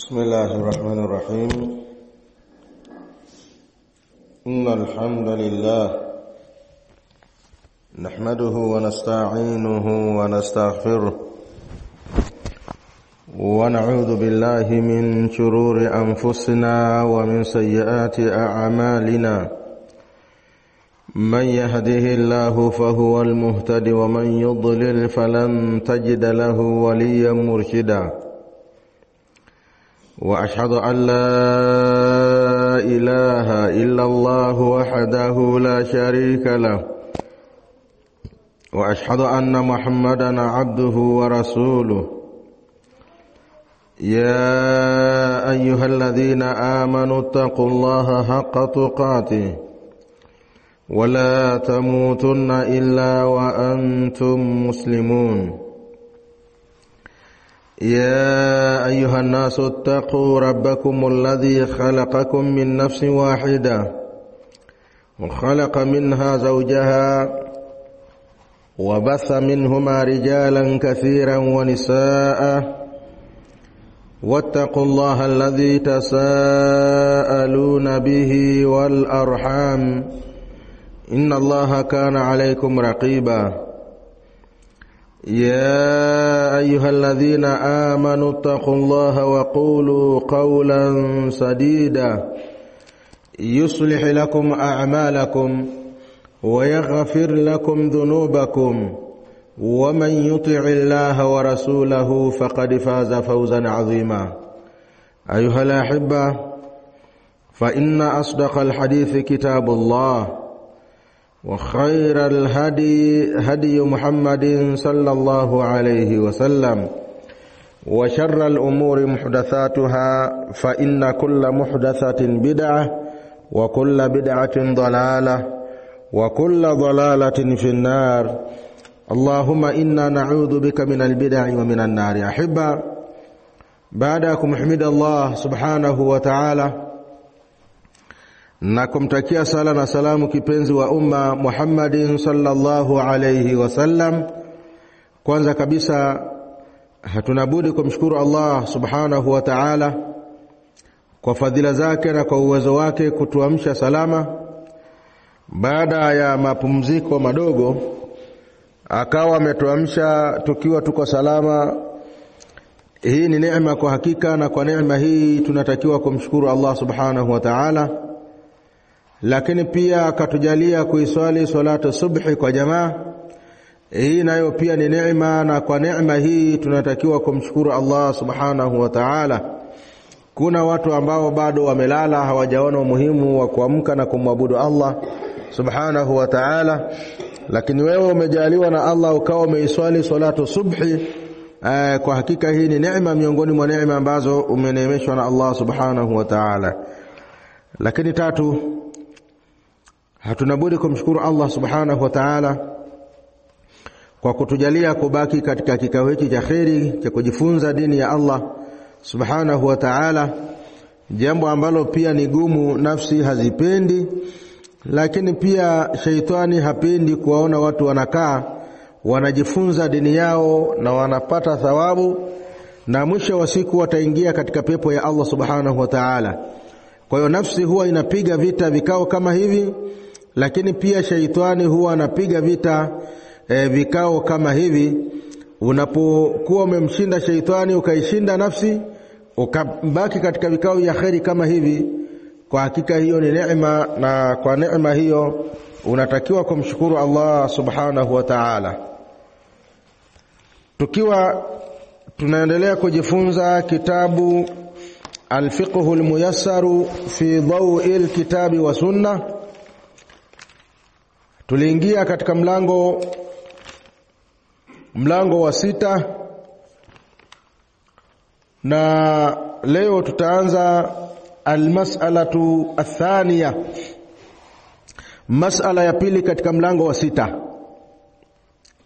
بسم الله الرحمن الرحيم. إن الحمد لله نحمده ونستعينه ونستغفره ونعوذ بالله من شرور أنفسنا ومن سيئات أعمالنا. من يهده الله فهو المهتد ومن يضلل فلن تجد له وليا مرشدا. وأشهد أن لا إله إلا الله وحده لا شريك له وأشهد أن محمدا عبده ورسوله. يا أيها الذين آمنوا اتقوا الله حق تقاته ولا تموتن إلا وأنتم مسلمون. يا أيها الناس اتقوا ربكم الذي خلقكم من نفس واحدة وخلق منها زوجها وبث منهما رجالا كثيرا ونساء. واتقوا الله الذي تساءلون به والأرحام إن الله كان عليكم رقيبا. يا أيها الذين آمنوا اتقوا الله وقولوا قولا سديدا يصلح لكم أعمالكم ويغفر لكم ذنوبكم ومن يطع الله ورسوله فقد فاز فوزا عظيما. أيها الأحبة، فإن أصدق الحديث كتاب الله وخير الهدي هدي محمد صلى الله عليه وسلم وشر الأمور محدثاتها فإن كل محدثة بدعة وكل بدعة ضلالة وكل ضلالة في النار. اللهم إنا نعوذ بك من البدع ومن النار. أحبة، بعدكم حمد الله سبحانه وتعالى na kumtakia sala na salamu kipenzi wa umma Muhammadin sallallahu alayhi wasallam. Kwanza kabisa hatunabudi kumshukuru Allah subhanahu wa ta'ala kwa fadhila zake na kwa uwezo wake kutuamsha salama baada ya mapumziko madogo, akawa ametuamsha tukiwa tuko salama. Hii ni neema kwa hakika, na kwa neema hii tunatakiwa kumshukuru Allah subhanahu wa ta'ala. Lakini pia akatujalia kuiswali salatu subhi kwa jamaa. Hii nayo pia ni neema, na kwa neema hii tunatakiwa kumshukuru Allah subhanahu wa ta'ala. Kuna watu ambao bado wamelala, hawajaona umuhimu wa kuamka na kumwabudu Allah subhanahu wa ta'ala, lakini wewe umejaliwa na Allah ukawa umeiswali salatu subhi. Kwa hakika hii ni neema miongoni mwa neema ambazo umeneemeshwa na Allah subhanahu wa ta'ala. Lakini tatu, hatunabudi kumshukuru Allah subhanahu wa ta'ala kwa kutujalia kubaki katika kikao hiki cha kheri cha kujifunza dini ya Allah subhanahu wa ta'ala, jambo ambalo pia ni gumu, nafsi hazipendi, lakini pia shaitani hapendi kuwaona watu wanakaa wanajifunza dini yao na wanapata thawabu, na mwisho wa siku wataingia katika pepo ya Allah subhanahu wa ta'ala. Kwa hiyo nafsi huwa inapiga vita vikao kama hivi, lakini pia shaitani huwa anapiga vita vikao kama hivi. Unapokuwa umemshinda shaitani ukaishinda nafsi ukabaki katika vikao vya kheri kama hivi, kwa hakika hiyo ni neema, na kwa neema hiyo unatakiwa kumshukuru Allah subhanahu wa ta'ala. Tukiwa tunaendelea kujifunza kitabu Al-Fiqhul Muyassaru fi Daw'il Kitabi wa Sunnah, tuliingia katika mlango wa 6, na leo tutaanza al-mas'alatu athaniya, mas'ala ya pili katika mlango wa 6,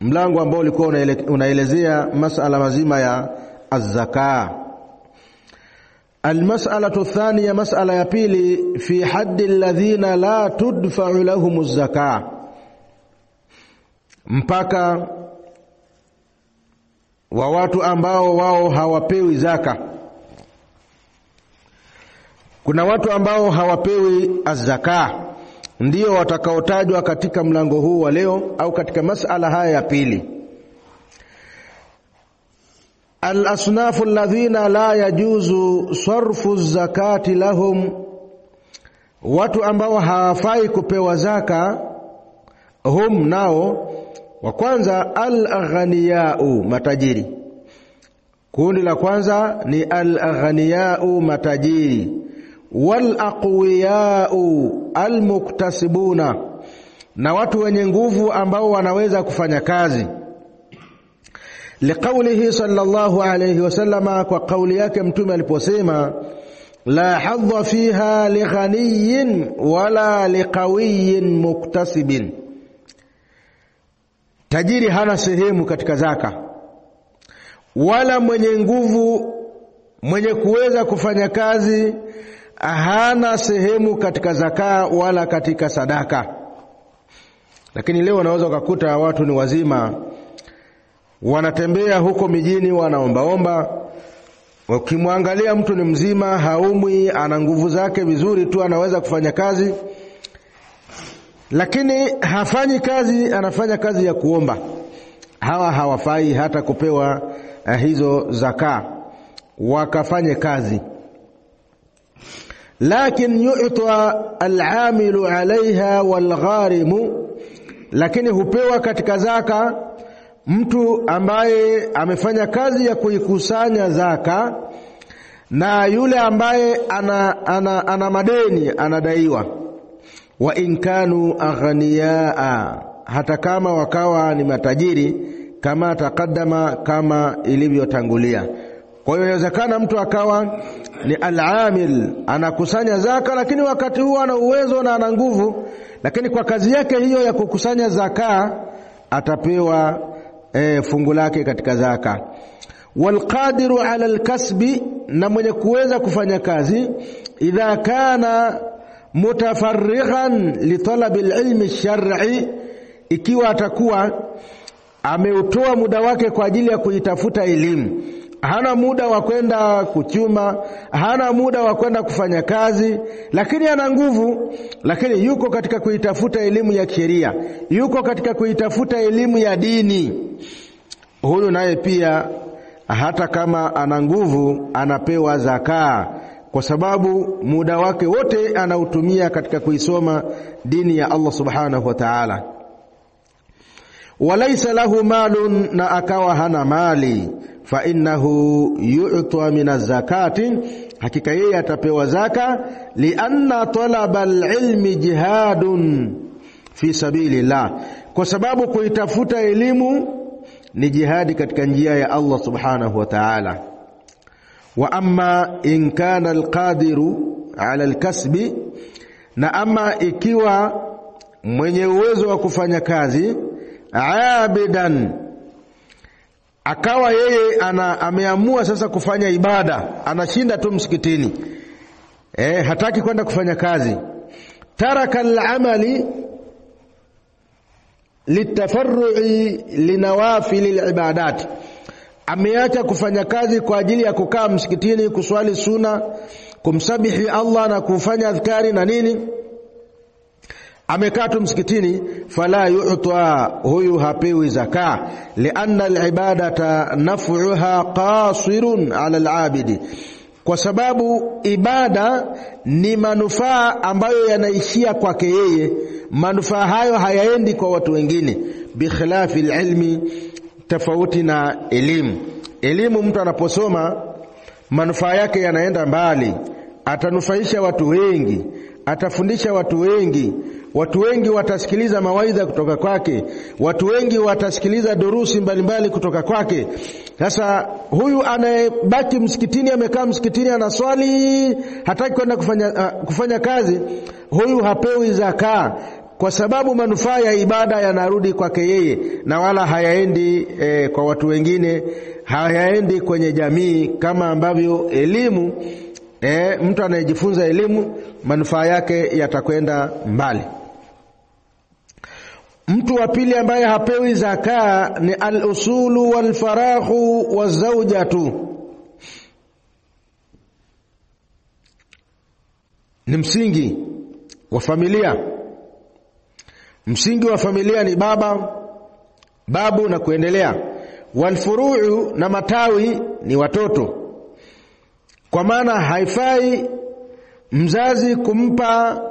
mlango ambao ulikuwa unaelezea mas'ala mazima ya az-zaka. Al-mas'alatu athaniya, mas'ala ya pili, fi haddi alladhina la tudfa'u lahumuz zakah, mpaka wa watu ambao wao hawapewi zaka. Kuna watu ambao hawapewi az-zaka, ndio watakaotajwa katika mlango huu wa leo au katika masala haya ya pili. Al-asnafu alladhina la yajuzu sarfu az-zakati lahum, watu ambao hawafai kupewa zaka. Hum, nao wa kwanza al-aghniyau, matajiri. Kundi la kwanza ni al-aghniyau, matajiri. Wal aqwiyau al-muktasibuna, na watu wenye nguvu ambao wanaweza kufanya kazi. Liqaulihi sallallahu alayhi wasallama, kwa kauli yake mtume aliposema la hadha fiha lighaniyin wala liqawiyin muktasibin, tajiri hana sehemu katika zaka, wala mwenye nguvu mwenye kuweza kufanya kazi hana sehemu katika zaka wala katika sadaka. Lakini leo unaweza kukuta watu ni wazima, wanatembea huko mijini wanaombaomba. Ukimwangalia mtu ni mzima, haumwi, ana nguvu zake vizuri tu, anaweza kufanya kazi, lakini hafanyi kazi, anafanya kazi ya kuomba. Hawa hawafai hata kupewa hizo zaka, wakafanye kazi. Lakin yu'ta al-amilu 'alayha wal-gharimu, lakini hupewa katika zaka mtu ambaye amefanya kazi ya kuikusanya zaka, na yule ambaye ana madeni, anadaiwa. Wa in kanu aghniyaa, hata kama wakawa ni matajiri, kama taqaddama, kama ilivyotangulia. Kwa hiyo inawezekana mtu akawa ni al-amil, anakusanya zaka, lakini wakati huo ana uwezo na ana nguvu, lakini kwa kazi yake hiyo ya kukusanya zaka atapewa fungu lake katika zaka. Walqadiru ala alkasbi, na mwenye kuweza kufanya kazi, idha kana mutafarrighan li talabi alilmi alshar'i, ikiwa atakuwa ameutoa muda wake kwa ajili ya kuitafuta elimu. Hana muda wa kwenda kuchuma, hana muda wa kwenda kufanya kazi, lakini ana nguvu, lakini yuko katika kuitafuta elimu ya sheria, yuko katika kuitafuta elimu ya dini. Huyu naye pia hata kama ana nguvu anapewa zaka, kwa sababu muda wake wote anautumia katika kuisoma dini ya Allah subhanahu wa ta'ala. Walaysa lahu malun, na akawa hana mali, fa innahu yu'ta min az-zakati, hakika yeye atapewa zaka. Lianna talaba al-ilmi jihadun fi sabilillah, kwa sababu kuitafuta elimu ni jihadi katika njia ya Allah subhanahu wa ta'ala. Wa amma in kana al-qadiru ala al-kasbi, na ama ikiwa mwenye uwezo wa kufanya kazi, abidan, akawa yeye ameamua sasa kufanya ibada, anashinda tu msikitini, hataki kwenda kufanya kazi. Taraka al-amali litafarru'i linawafil al-ibadat, ameacha kufanya kazi kwa ajili ya kukaa msikitini kuswali sunna, kumsabihi Allah na kufanya adhkari na nini, amekaa tu msikitini. Fala yu'ta, huyu hapewi zaka. Lianna al-ibadata naf'uha qasirun 'ala al-'abidi, kwa sababu ibada ni manufaa ambayo yanaishia kwake yeye, manufaa hayo hayaendi kwa watu wengine. Bikhilafi al-ilmi, tofauti na elimu. Elimu mtu anaposoma manufaa yake yanaenda mbali, atanufaisha watu wengi, atafundisha watu wengi, watu wengi watasikiliza mawaidha kutoka kwake, watu wengi watasikiliza durusi mbalimbali kutoka kwake. Sasa huyu anayebaki msikitini, amekaa msikitini anaswali, hataki kwenda kufanya kazi, huyu hapewi zaka, kwa sababu manufaa ya ibada yanarudi kwake yeye na wala hayaendi kwa watu wengine, hayaendi kwenye jamii, kama ambavyo elimu mtu anayejifunza elimu manufaa yake yatakwenda mbali. Mtu wa pili ambaye hapewi zaka ni al-usulu wal-faraghu wa zawjatu. ni msingi wa familia. Msingi wa familia ni baba, babu na kuendelea. Walfuruu, na matawi ni watoto. Kwa maana haifai mzazi kumpa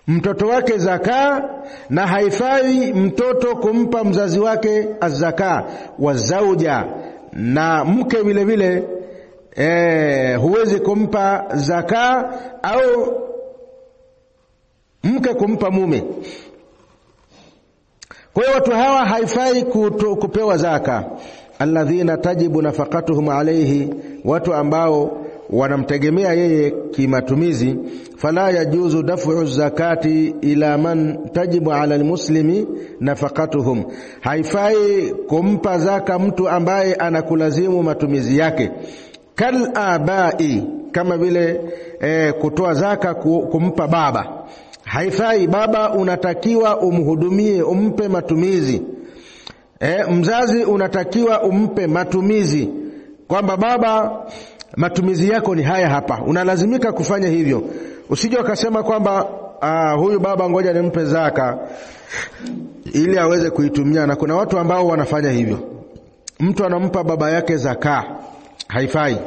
mtoto wake zaka, na haifai mtoto kumpa mzazi wake azaka. Wazauja, na mke vile vile huwezi kumpa zaka au mke kumpa mume. Kwa hiyo watu hawa haifai kupewa zaka. Alladhina tajibu nafaqatuhum alayhi, watu ambao wanamtegemea yeye kimatumizi. Fala yajuzu daf'u zakati ila man tajibu ala almuslimi nafaqatuhum, haifai kumpa zaka mtu ambaye anakulazimu matumizi yake. Kal abai, kama vile kutoa zaka kumpa baba. Haifai. Baba unatakiwa umhudumie, umpe matumizi. Mzazi unatakiwa umpe matumizi, kwamba baba matumizi yako ni haya hapa, unalazimika kufanya hivyo. Usije ukasema kwamba huyu baba ngoja nimpe zaka ili aweze kuitumia. Na kuna watu ambao wanafanya hivyo, mtu anampa baba yake zaka. Haifai.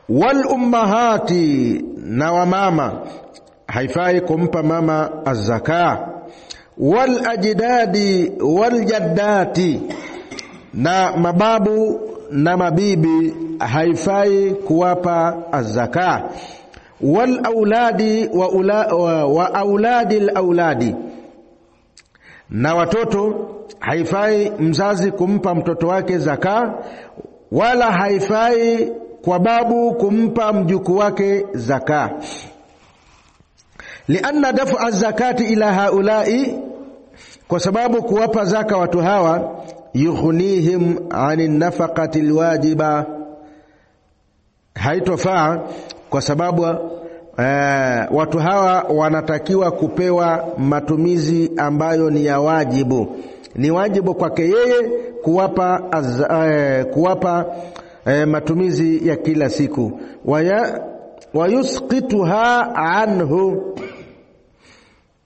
Wal ummahati, na wamama, haifai kumpa mama az-zaka. Wal ajdadi wal jaddati, na mababu na mabibi haifai kuwapa az-zaka. Wal auladi wa auladi al-auladi, na watoto haifai mzazi kumpa mtoto wake zaka, wala haifai kwa babu kumpa mjukuu wake zaka. Lianna daf'a az-zakati ila haulai, kwa sababu kuwapa zaka watu hawa yughnihim 'anil nafaqati alwajiba, haitofaa, kwa sababu watu hawa wanatakiwa kupewa matumizi ambayo ni ya wajibu. Ni wajibu kwake yeye kuwapa matumizi ya kila siku. Wayusqituha anhu,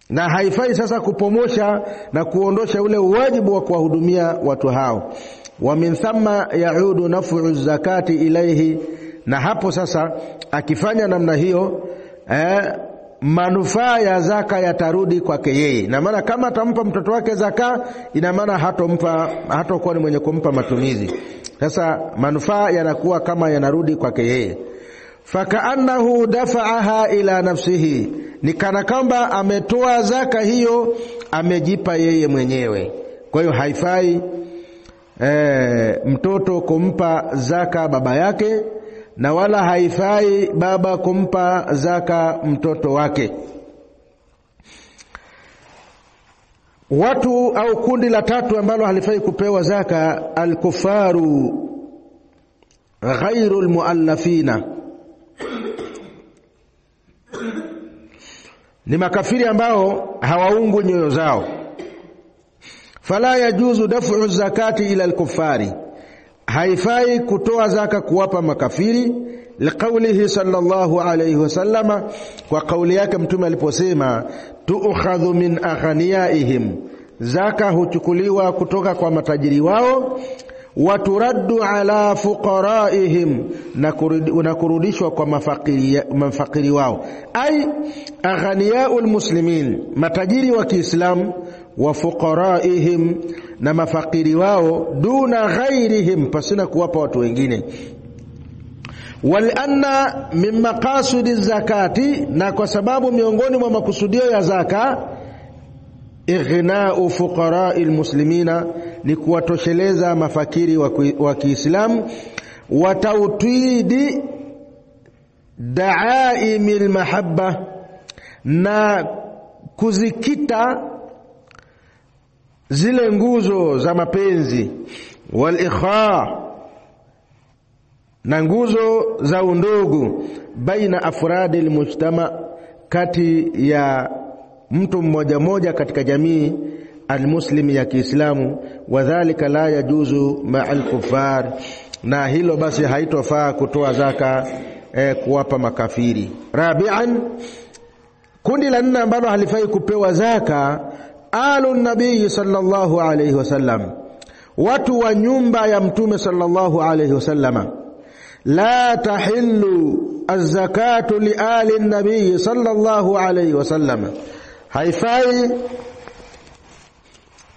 na haifai sasa kupomosha na kuondosha ule wajibu wa kuwahudumia watu hao. Wa min thamma yaudu naf'u zakati ilayhi, na hapo sasa akifanya namna hiyo manufaa ya zaka yatarudi kwake yeye. Na maana kama atampa mtoto wake zaka, ina maana hatakuwa ni mwenye kumpa matumizi. Sasa manufaa yanakuwa kama yanarudi kwake yeye. Fakaannahu dafa'aha ila nafsihi, ni kana kwamba ametoa zaka hiyo amejipa yeye mwenyewe. Kwa hiyo haifai mtoto kumpa zaka baba yake, na wala haifai baba kumpa zaka mtoto wake. Watu au kundi la tatu ambalo halifai kupewa zaka, al-kufaru ghairu al-muallafina, ni makafiri ambao hawaungwi nyoyo zao. Fala yajuzu daf'u zakati ila al-kuffari, haifai kutoa zaka kuwapa makafiri. Liqaulihi sallallahu alayhi wasallama, kwa kauli yake mtume aliposema tu'khadhu min aghniyaihim, zaka huchukuliwa kutoka kwa matajiri wao. Waturaddu ala fuqaraihim, na kurudishwa kwa mafakiri wao. Ai aghniyaul muslimin, matajiri wa Kiislamu, wa fuqaraihim, na mafakiri wao, duna ghairihim, pasina kuwapa watu wengine. Walianna min maqasidi zakati, na kwa sababu miongoni mwa makusudio ya zaka ighna'u fuqara'il muslimina, ni kuwatosheleza mafakiri wa Kiislamu. Wa tawtidi da'aimil mahabba, na kuzikita zile nguzo za mapenzi. Wal ikha, na nguzo za undugu. Baina afradil mujtama, kati ya mtu mmoja mmoja katika jamii almuslimi ya Kiislamu. Wadhālika la yajuzu ma'al kuffar, na hilo basi haitofaa kutoa zaka kuwapa makafiri. Rabi'an, kundi la 4 ambalo halifai kupewa zaka, alu nabii sallallahu alayhi wasallam, watu wa nyumba ya mtume sallallahu alayhi wasallama. La tahillu az-zakatu li ali nabii sallallahu alayhi wasallam, haifai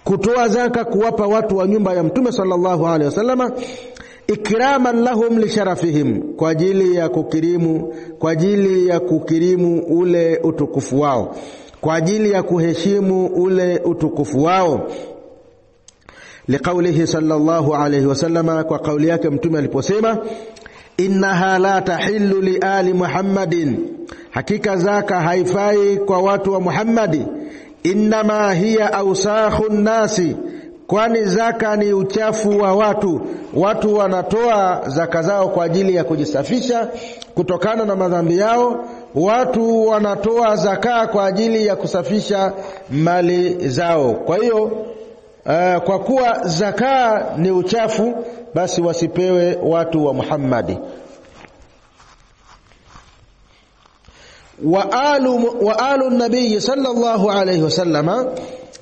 kutoa zaka kuwapa watu wa nyumba ya mtume sallallahu alayhi wasallama, ikraman lahum li sharafihim, kwa ajili ya kukirimu ule utukufu wao, kwa ajili ya kuheshimu ule utukufu wao. Liqaulihi sallallahu alayhi wasallama, kwa kauli yake mtume aliposema, innaha la tahillu li ali Muhammadin, hakika zaka haifai kwa watu wa Muhammadi. Innama hiya awsakhun nasi, kwani zaka ni uchafu wa watu. Watu wanatoa zaka zao kwa ajili ya kujisafisha kutokana na madhambi yao. Watu wanatoa zaka kwa ajili ya kusafisha mali zao. Kwa hiyo kwa kuwa zaka ni uchafu, basi wasipewe watu wa Muhammadi. wa alu nabii sallallahu alayhi wasallama,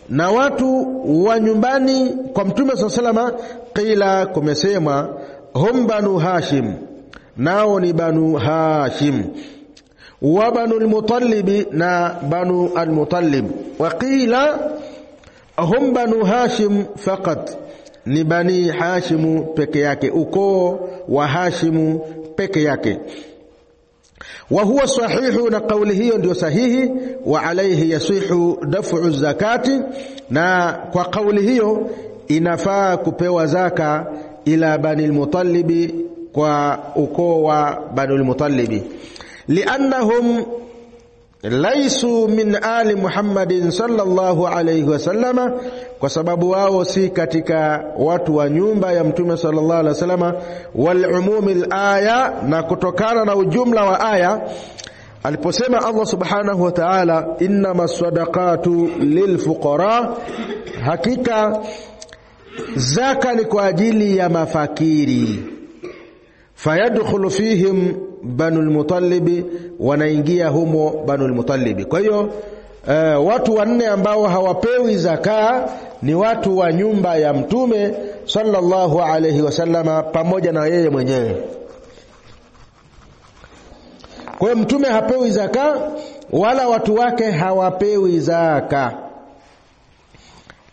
na watu wa nyumbani kwa mtume sallallahu alayhi wasallama, qila, kumesema, hum banu Hashim, nao ni banu Hashim, wa banu al-Muttalib, na banu al-Muttalib, wa qila hum banu Hashim faqat, ni bani Hashimu peke yake, ukoo wa Hashimu peke yake. Wa huwa sahihu, na kauli hiyo ndio sahihi. Wa alayhi yasihu daf'u zakati, na kwa kauli hiyo inafaa kupewa zaka ila bani al-Muttalib, kwa ukoo wa bani al-Muttalib, liannahum laisu min ali Muhammadin sallallahu alayhi wasallama, kwa sababu wao si katika watu wa nyumba ya mtume sallallahu alayhi wasallama. Wal umumil aya, na kutokana na ujumla wa aya aliposema Allah subhanahu wa ta'ala, innamas sadaqatu lilfuqara, hakika zaka ni kwa ajili ya mafakiri. Fayadkhulu fihim banu al-Muttalib, wanaingia humo banu al-Muttalib. Kwa hiyo watu 4 ambao hawapewi zaka ni watu wa nyumba ya mtume sallallahu alayhi wasallama pamoja na yeye mwenyewe. Kwa hiyo mtume hapewi zaka wala watu wake hawapewi zaka.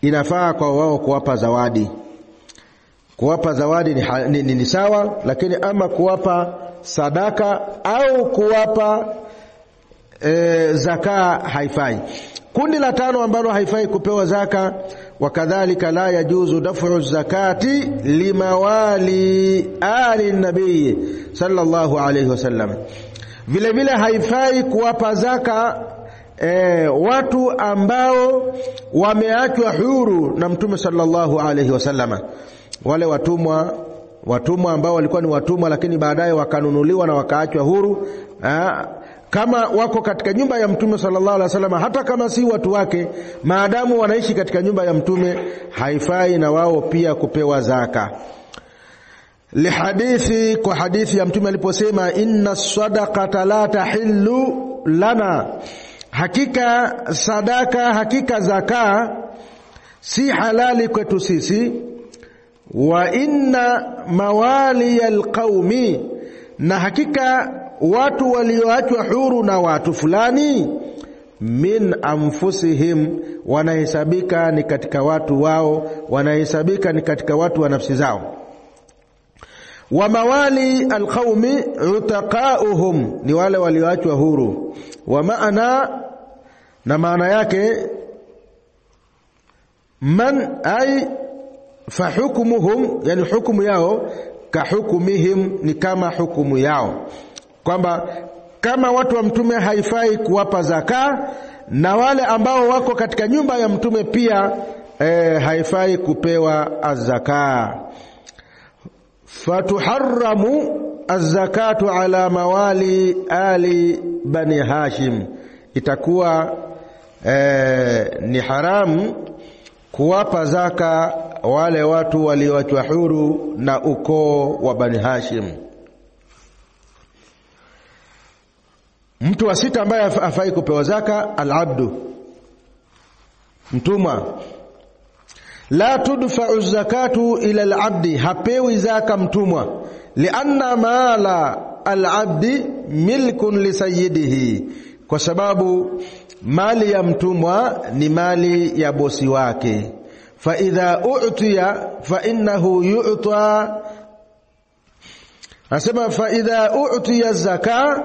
Inafaa kwa wao kuwapa zawadi. Kuwapa zawadi ni sawa, lakini ama kuwapa sadaka au kuwapa zaka haifai. Kundi la 5 ambalo haifai kupewa zaka, wakadhalika la yajuzu daf'u zakati limawali ali nabii sallallahu alayhi wasallam, vile vile haifai kuwapa zaka watu ambao wameachwa huru na mtume sallallahu alayhi wasallama. Wale watumwa ambao walikuwa ni watumwa lakini baadaye wakanunuliwa na wakaachwa huru, kama wako katika nyumba ya mtume sallallahu alaihi wasallam, hata kama si watu wake, maadamu wanaishi katika nyumba ya mtume, haifai na wao pia kupewa zaka. Lihadithi, kwa hadithi ya mtume aliposema, inna sadaqata la tahillu lana, hakika sadaka, hakika zaka si halali kwetu sisi. Wa inna mawali alqaumi, na hakika watu walioachwa huru na watu fulani, min anfusihim, wanahesabika ni katika watu wao, wanahesabika ni katika watu wa nafsi zao. Wa mawali alqaumi utaqauhum, ni wale walioachwa huru. Wa maana, na maana yake, man ay fahukumuhum, yani hukumu yao, kahukumihim, ni kama hukumu yao, kwamba kama watu wa mtume haifai kuwapa zaka, na wale ambao wako katika nyumba ya mtume pia haifai kupewa az-zaka. Fatuharramu az-zakatu ala mawali ali bani Hashim, itakuwa ni haramu kuwapa zaka wale watu walioachwa huru na ukoo wa bani Hashim. Mtu wa sita ambaye hafai kupewa zaka, al-abdu, mtumwa. La tudfa'u zakatu ila al-abdi, hapewi zaka mtumwa. Lianna mala al-abdi milkun li sayyidihi, kwa sababu mali ya mtumwa ni mali ya bosi wake. Fa idha u'tiya fa innahu yu'ta, asema fa idha u'tiya zaka,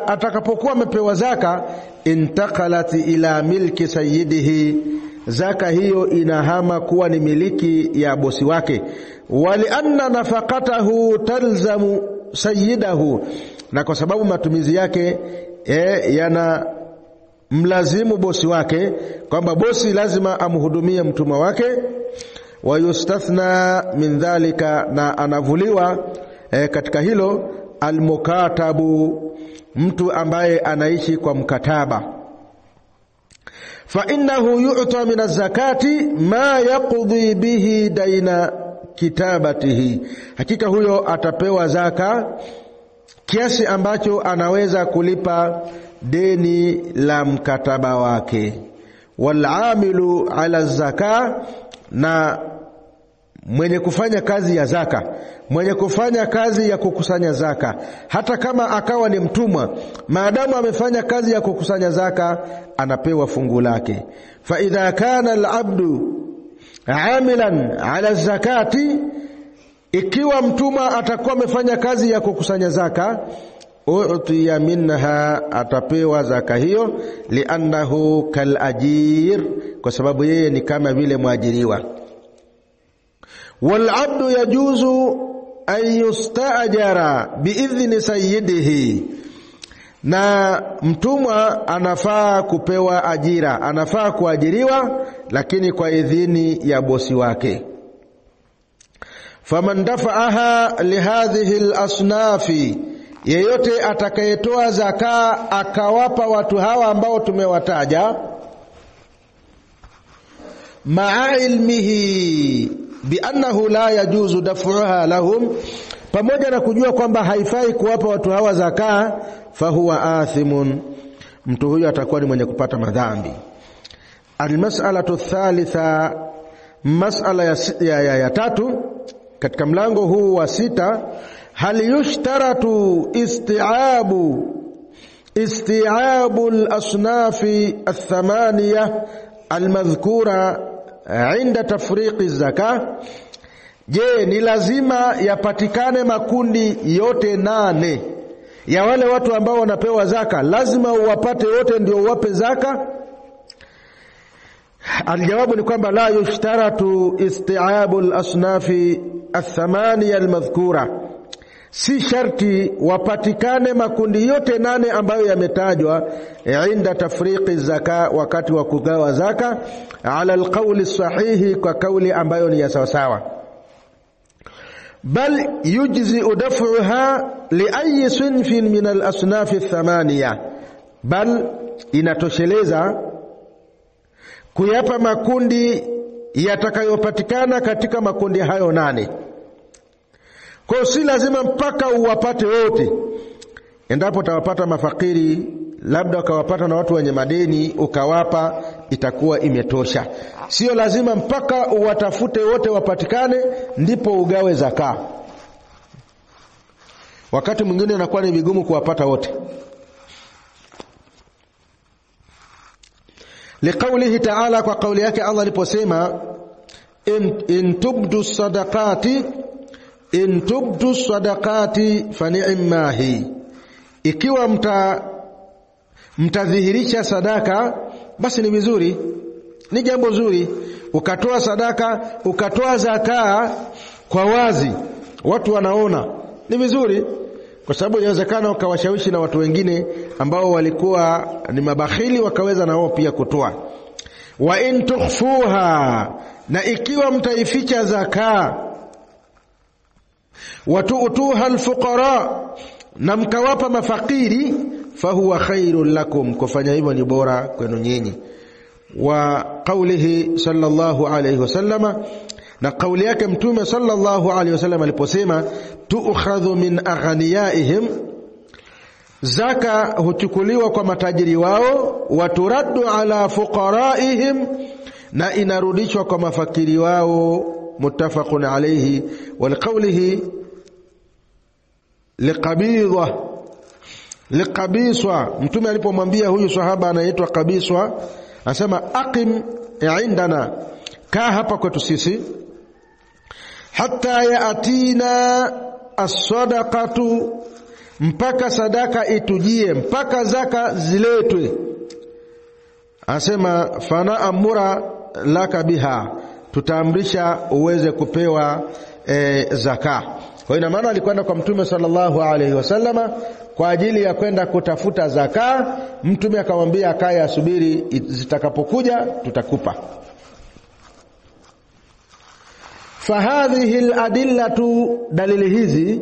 atakapokuwa amepewa zaka, intaqalat ila milki sayyidihi, zaka hiyo inahama kuwa ni miliki ya bosi wake. Wali anna nafaqatahu talzamu sayyidahu, na kwa sababu matumizi yake yana mlazimu bosi wake, kwamba bosi lazima amhudumie mtumwa wake. Wa yustathna min dhalika, na anavuliwa katika hilo almukatabu, mtu ambaye anaishi kwa mkataba. Fa innahu yu'ta min az-zakati ma yaqdi bihi daina kitabatihi, hakika huyo atapewa zaka kiasi ambacho anaweza kulipa deni la mkataba wake. Wal amilu ala zaka, na mwenye kufanya kazi ya zaka, mwenye kufanya kazi ya kukusanya zaka, hata kama akawa ni mtumwa, maadamu amefanya kazi ya kukusanya zaka, anapewa fungu lake. Fa idha kana al-abdu amilan ala zakati, ikiwa mtumwa atakuwa amefanya kazi ya kukusanya zaka, u'tiya minha, atapewa zaka hiyo. Liannahu kal ajir, kwa sababu yeye ni kama vile mwajiriwa. Wal abdu yajuzu an yusta'jara biidhni sayyidihi, na mtumwa anafaa kupewa ajira, anafaa kuajiriwa, lakini kwa idhini ya bosi wake. Faman dafa'aha lihadhihi al-asnafi, yeyote atakayetoa zaka akawapa watu hawa ambao tumewataja, ma'a ilmihi biannahu la yajuzu daf'uha lahum, pamoja na kujua kwamba haifai kuwapa watu hawa zaka, fahuwa athimun, mtu huyo atakuwa ni mwenye kupata madhambi. Almas'alatu thalitha, mas'ala ya tatu katika mlango huu wa sita, hal yushtaratu isti'abu al-asnafi ath-thamaniya al-madhkura 'inda tafriqi zaka, je, ni lazima yapatikane makundi yote 8 ya wale watu ambao wanapewa zaka, lazima uwapate wote ndio uwape zaka? Aljawabu ni kwamba la yushtaratu isti'abu al-asnafi ath-thamaniya al-madhkura, si sharti wapatikane makundi yote 8 ambayo yametajwa inda tafriqi zaka, wakati wa kugawa zaka, ala alqawli sahihi, kwa kauli ambayo ni ya sawa sawa. Bal yujzi daf'uha li ayi sinfin min al-asnaf ath-thamaniya, bal inatosheleza kuyapa makundi yatakayopatikana katika makundi hayo 8. Kwa si lazima mpaka uwapate wote. Endapo utawapata mafakiri, labda ukawapata na watu wenye madeni ukawapa, itakuwa imetosha. Sio lazima mpaka uwatafute wote wapatikane ndipo ugawe zaka. Wakati mwingine inakuwa ni vigumu kuwapata wote. Liqaulihi ta'ala, kwa kauli yake Allah aliposema, in tubdu sadaqati fa ni'ma hi, ikiwa mtadhihirisha sadaka basi ni vizuri, ni jambo zuri. Ukatoa sadaka, ukatoa zaka kwa wazi, watu wanaona, ni vizuri, kwa sababu inawezekana ukawashawishi na watu wengine ambao walikuwa ni mabakhili, wakaweza na wao pia kutoa. Wa in tukhfuha, na ikiwa mtaificha zaka, watu'tuha alfuqara, na mkawapa mafakiri, fahuwa khairul lakum, kufanya hivyo ni bora kwenu nyinyi. Wa qawlihi sallallahu alayhi wasallama, na kauli yake mtume sallallahu alayhi wasallam aliposema, tu'khadhu min aghniyaihim, zaka huchukuliwa kwa matajiri wao, waturaddu ala fuqaraihim, na inarudishwa kwa mafakiri wao. Muttafaqun alayhi. Walqawlihi liqabiswa, mtume alipomwambia huyu sahaba anaitwa Qabiswa, anasema aqim indana, kaa hapa kwetu sisi, hatta yaatina as-sadaqatu, mpaka sadaka itujie, mpaka zaka ziletwe. Anasema fana amura laka biha, tutaamrisha uweze kupewa zaka. Kwa ina maana alikwenda kwa mtume sallallahu alaihi wasallama kwa ajili ya kwenda kutafuta zaka. Mtume akamwambia akae asubiri, zitakapokuja tutakupa. Fahadhihi aladillatu, dalili hizi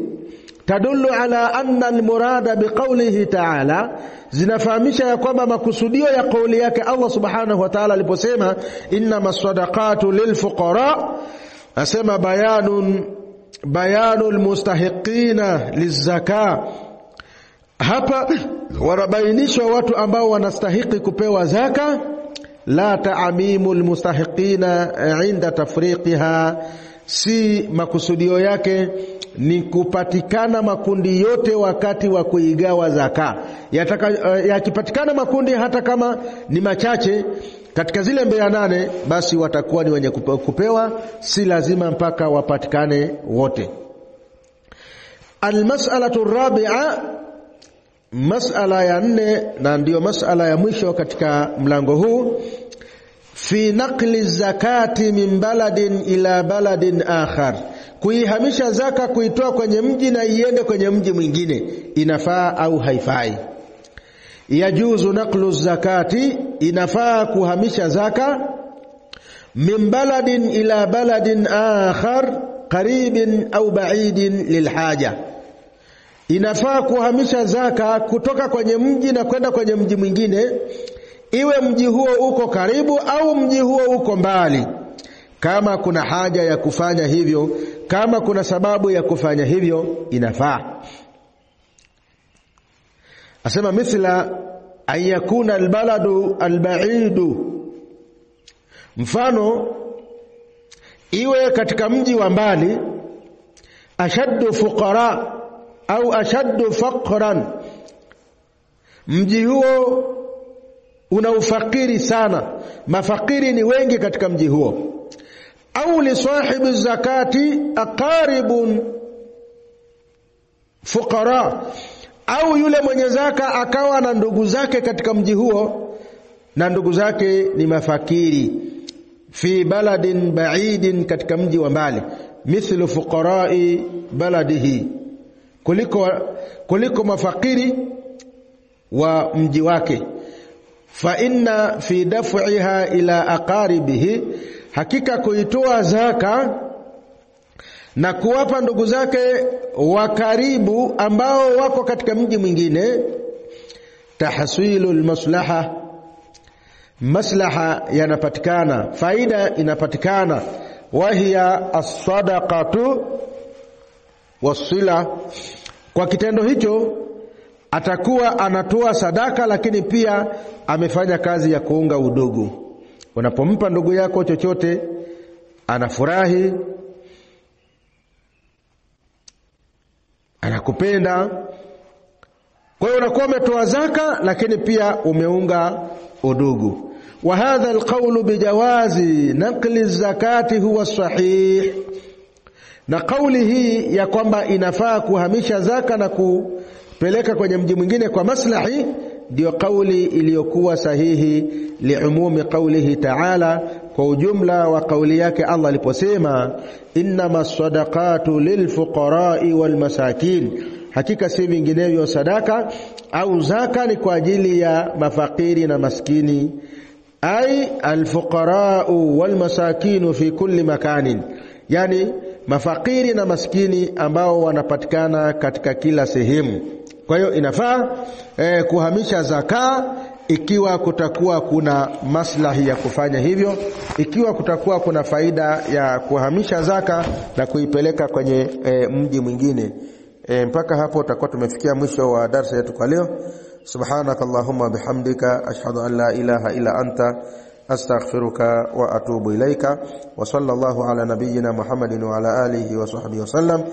tadullu ala anna almurada biqawlihi ta'ala, zinafahamisha ya kwamba makusudio ya kauli yake Allah subhanahu wa ta'ala aliposema innamas sadaqatu lilfuqara, asema bayanul mustahiqina lizaka. Hapa wanabainishwa watu ambao wanastahiki kupewa zaka, la ta'mimul mustahiqina inda tafriqiha, si makusudio yake ni kupatikana makundi yote wakati wa kuigawa zaka. Yakipatikana makundi hata kama ni machache katika zile 8, basi watakuwa ni wenye kupewa, si lazima mpaka wapatikane wote. Almas'alatu rabi'a, mas'ala ya 4 na ndiyo mas'ala ya mwisho katika mlango huu, fi naqli zakati min baladin ila baladin akhar, kuihamisha zaka, kuitoa kwenye mji na iende kwenye mji mwingine, inafaa au haifai? Yajuzu naqlu zakati, inafaa kuhamisha zaka, min baladin ila baladin akhar qaribin au ba'idin lilhaja, inafaa kuhamisha zaka kutoka kwenye mji na kwenda kwenye mji mwingine, iwe mji huo uko karibu au mji huo uko mbali, kama kuna haja ya kufanya hivyo, kama kuna sababu ya kufanya hivyo, inafaa. Asema mithla an yakuna albaladu albaidu, mfano iwe katika mji wa mbali, ashaddu fuqara au ashaddu faqran, mji huo una ufakiri sana, mafakiri ni wengi katika mji huo. Au li sahibi zakati aqaribun fuqara, au yule mwenye zaka akawa na ndugu zake katika mji huo na ndugu zake ni mafakiri. Fi baladin ba'idin, katika mji wa mbali, mithlu fuqara'i baladihi, kuliko mafakiri wa mji wake. Fa inna fi daf'iha ila aqaribihi, hakika kuitoa zaka na kuwapa ndugu zake wa karibu ambao wako katika mji mwingine, tahsilul maslaha, maslaha yanapatikana, faida inapatikana, wahiya as-sadaqatu was-sila. Kwa kitendo hicho atakuwa anatoa sadaka, lakini pia amefanya kazi ya kuunga udugu. Unapompa ndugu yako chochote, anafurahi, anakupenda. Kwa hiyo unakuwa umetoa zaka, lakini pia umeunga udugu. Wa hadha alqawlu bijawazi naqli zakati huwa sahih, na kauli hii ya kwamba inafaa kuhamisha zaka na kupeleka kwenye mji mwingine kwa maslahi, ndio kauli iliyokuwa sahihi, liumumi qawlihi ta'ala, kwa ujumla wa kauli yake Allah aliposema innamas sadaqatu lilfuqara'i walmasakin, hakika si vinginevyo sadaka au zaka ni kwa ajili ya mafakiri na maskini. Ay alfuqara'u walmasakinu fi kulli makanin, yani mafakiri na maskini ambao wanapatikana katika kila sehemu. Kwa hiyo inafaa kuhamisha zaka ikiwa kutakuwa kuna maslahi ya kufanya hivyo, ikiwa kutakuwa kuna faida ya kuhamisha zaka na kuipeleka kwenye mji mwingine. Mpaka hapo tutakuwa tumefikia mwisho wa darasa yetu kwa leo. Subhanakallahumma bihamdika ashhadu an la ilaha illa anta astaghfiruka wa atubu ilaika wa sallallahu ala nabiyyina Muhammadin wa ala alihi wa sahbihi wa sallam.